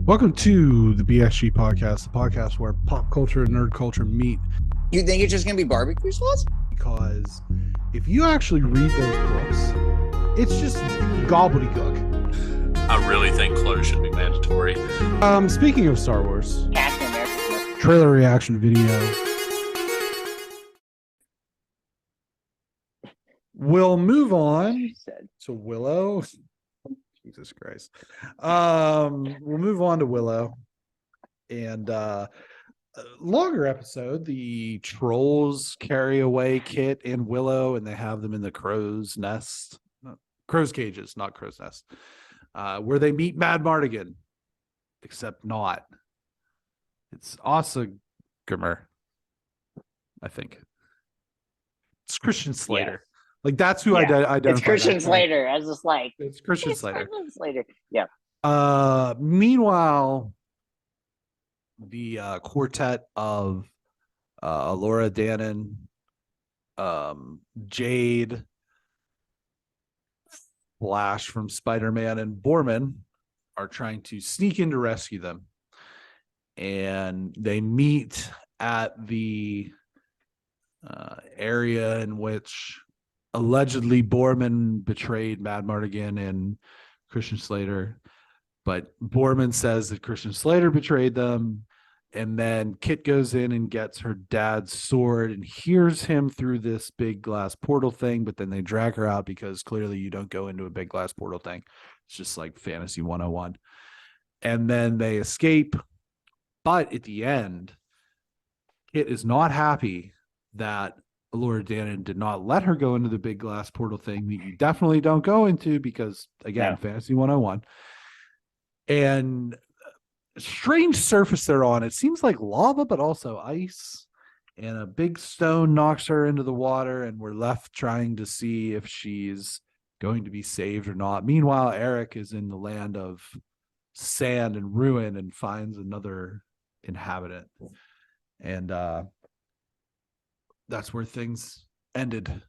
Welcome to the BXG Podcast, the podcast where pop culture and nerd culture meet. You think it's just going to be barbecue sauce? Because if you actually read those books, it's just gobbledygook. I really think clothes should be mandatory. Speaking of Star Wars, Captain America. trailer reaction video. We'll move on to Willow. Jesus Christ. We'll move on to Willow. And longer episode, the trolls carry away Kit and Willow, and they have them in the crow's nest. Crow's cages, not crow's nest. Where they meet Mad Mardigan. Except not. It's Osagummer, I think. It's Christan Slater. Yes. Like, that's who I identify. It's Christan Slater. I was just like, it's Christan Slater. Christan Slater. Yeah. Meanwhile, the quartet of Laura Dannon, Jade, Flash from Spider-Man, and Borman are trying to sneak in to rescue them. And they meet at the area in which allegedly Borman betrayed Mad Mardigan and Christan Slater, but Borman says that Christan Slater betrayed them. And then Kit goes in and gets her dad's sword and hears him through this big glass portal thing, but then they drag her out because clearly you don't go into a big glass portal thing. It's just like Fantasy 101. And then they escape. But at the end, Kit is not happy that Laura Dannon did not let her go into the big glass portal thing that you definitely don't go into because, again, Fantasy 101. And strange surface they're on. It seems like lava, but also ice. And a big stone knocks her into the water, and we're left trying to see if she's going to be saved or not. Meanwhile, Eric is in the land of sand and ruin and finds another inhabitant. And that's where things ended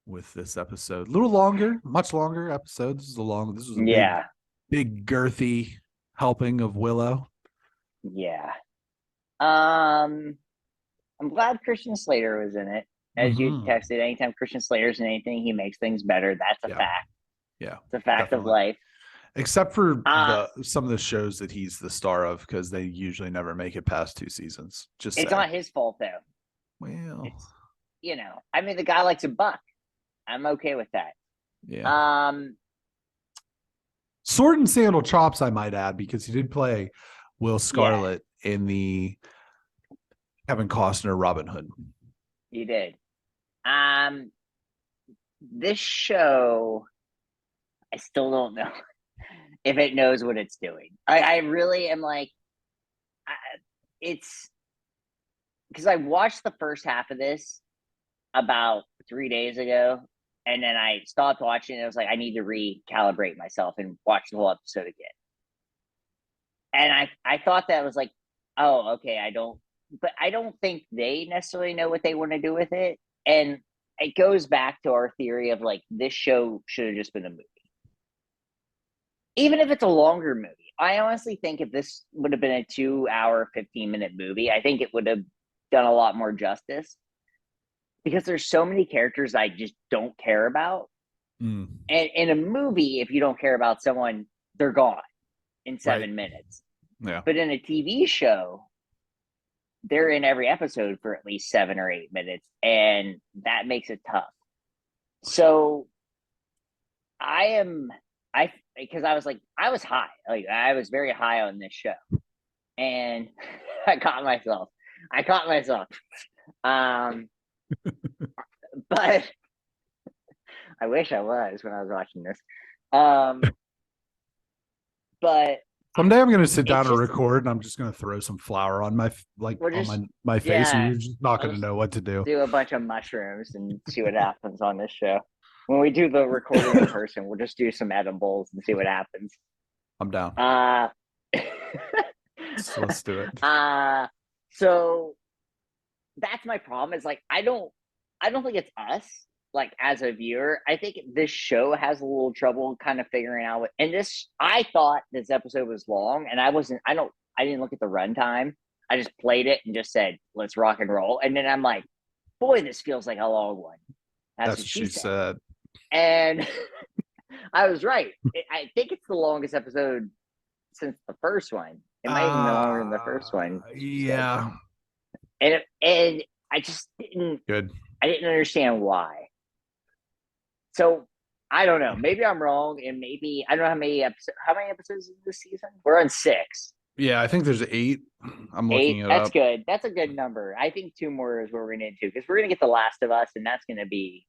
with this episode. A little longer, much longer episode. This is a big girthy helping of Willow. Yeah. I'm glad Christan Slater was in it. As you texted, anytime Christan Slater's in anything, he makes things better. That's a fact. Yeah. It's a fact of life. Except for some of the shows that he's the star of, because they usually never make it past 2 seasons. It's not his fault, though. Well, I mean, the guy likes a buck. I'm okay with that. Yeah. Sword and sandal chops, I might add, because he did play Will Scarlet in the Kevin Costner Robin Hood. He did. This show, I still don't know if it knows what it's doing. I really am like, it's because I watched the first half of this about 3 days ago, and then I stopped watching. And I was like, I need to recalibrate myself and watch the whole episode again. And I thought that was like, oh, okay, I don't think they necessarily know what they want to do with it. And it goes back to our theory of like, this show should have just been a movie. Even if it's a longer movie. I honestly think if this would have been a 2-hour, 15-minute movie, I think it would have done a lot more justice. Because there's so many characters I just don't care about. And in a movie, if you don't care about someone, they're gone in 7 minutes. Yeah. But in a TV show, they're in every episode for at least 7 or 8 minutes, and that makes it tough. So because I was like, I was high. Like, I was very high on this show. And I caught myself. But I wish I was when I was watching this. But someday I'm going to sit down and record, and I'm just going to throw some flour on my face, and you're just not going to know what to do. Do a bunch of mushrooms and see what happens on this show. When we do the recording in person, we'll just do some edibles and see what happens. I'm down. So let's do it. So that's my problem. Is like I don't think it's us. like as a viewer, I think this show has a little trouble kind of figuring out I thought this episode was long, and I didn't look at the runtime. I just played it and just said, let's rock and roll. And then I'm like, boy, this feels like a long one. That's what she said. And I was right. I think it's the longest episode since the first one. It might even be longer than the first one. Yeah. And I just didn't understand why. So I don't know. Maybe I'm wrong, and maybe I don't know how many episodes is this season? We're on 6. Yeah, I think there's 8. I'm looking it up. That's good. That's a good number. I think 2 more is what we're gonna do, because we're gonna get The Last of Us, and that's gonna be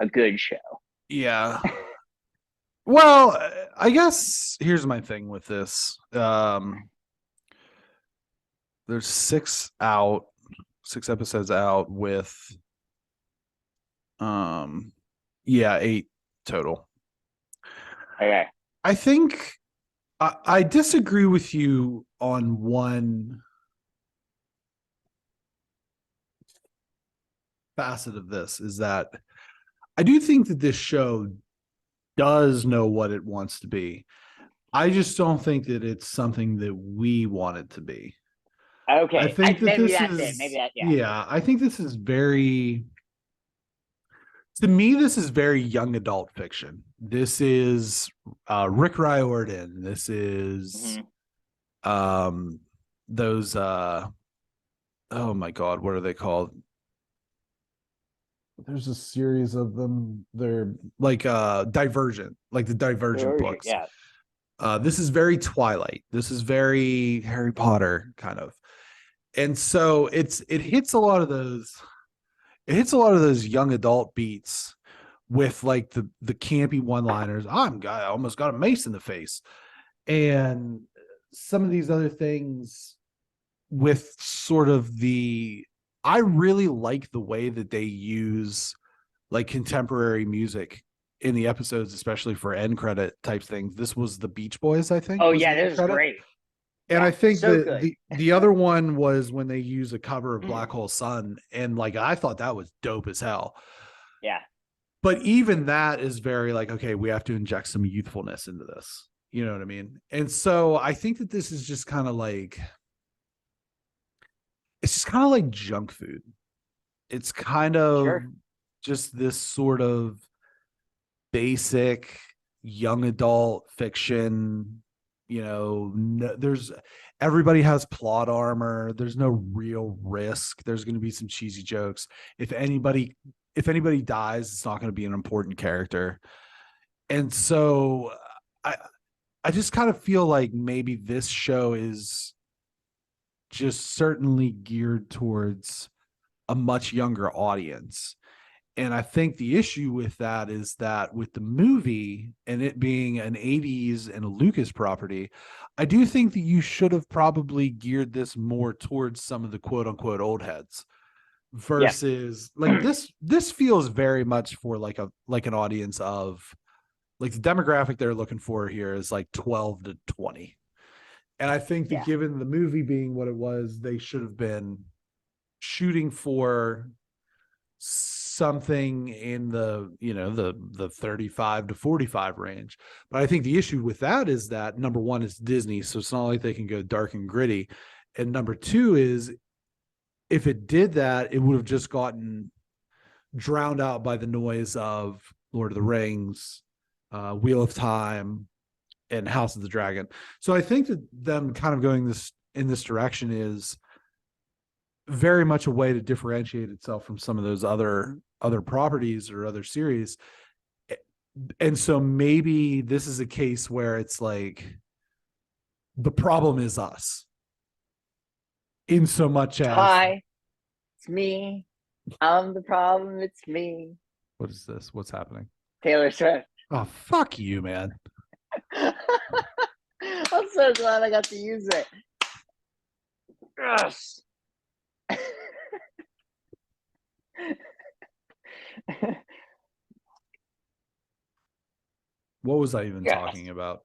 a good show. Yeah. Well, I guess here's my thing with this. There's 6 episodes out with 8 total. Okay. I think I disagree with you on one facet of this, is that I do think that this show does know what it wants to be. I just don't think that it's something that we want it to be. Okay. I think Maybe I think this is very, to me, this is very young adult fiction. This is Rick Riordan. This is those oh my God, what are they called? There's a series of them. They're like Divergent, like the Divergent books. Yeah. This is very Twilight. This is very Harry Potter kind of. And so it hits a lot of those young adult beats with like the campy one-liners. I almost got a mace in the face. And some of these other things with sort of I really like the way that they use like contemporary music in the episodes, especially for end credit type things. This was the Beach Boys, I think. Oh yeah, this is great. And I think so that the other one was when they use a cover of Black Hole Sun, and like I thought that was dope as hell. Yeah. But even that is very like, okay, we have to inject some youthfulness into this. You know what I mean? And so I think that this is just kind of like, it's just kind of like junk food. It's kind of just this sort of basic young adult fiction. You know, everybody has plot armor. There's no real risk. There's going to be some cheesy jokes. If anybody dies, it's not going to be an important character. And so I just kind of feel like maybe this show is just certainly geared towards a much younger audience. And I think the issue with that is that with the movie and it being an 80s and a Lucas property, I do think that you should have probably geared this more towards some of the quote unquote old heads versus like this feels very much for like an audience of like the demographic they're looking for here is like 12 to 20. And I think that given the movie being what it was, they should have been shooting for something in the, you know, the 35 to 45 range. But I think the issue with that is that number one is Disney, so it's not like they can go dark and gritty. And number two is if it did that, it would have just gotten drowned out by the noise of Lord of the Rings, Wheel of Time, and House of the Dragon. So I think that them kind of going in this direction is very much a way to differentiate itself from some of those other properties or other series. And so maybe this is a case where it's like the problem is us in so much as hi, it's me, I'm the problem, it's me. What is this? What's happening? Taylor Swift. Oh, fuck you, man. I'm so glad I got to use it. Yes. What was I even talking about?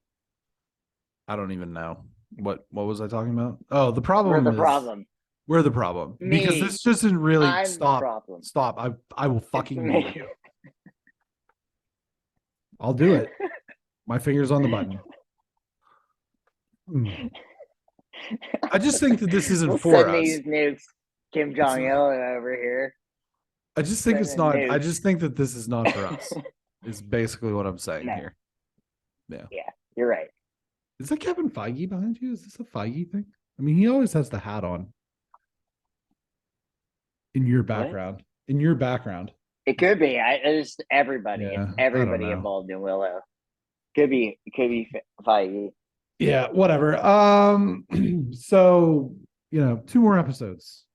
I don't even know. What was I talking about? Oh, the problem We're the problem. Me. Because this doesn't really I'm stop. the problem. Stop. I will fucking mute you. I'll do it. My finger's on the button. I just think that this isn't We'll for send us. these nukes, Kim Jong Il over here. I just think it's not. Sending I nukes. just think that this is not for us. Is basically what I'm saying No. here. Yeah, you're right. Is that Kevin Feige behind you? Is this a Feige thing? I mean, he always has the hat on. In your background. In your background. It could be. It's everybody. Yeah, It's everybody I don't know. involved in Willow. Could be Feige. Yeah, whatever. So, 2 more episodes.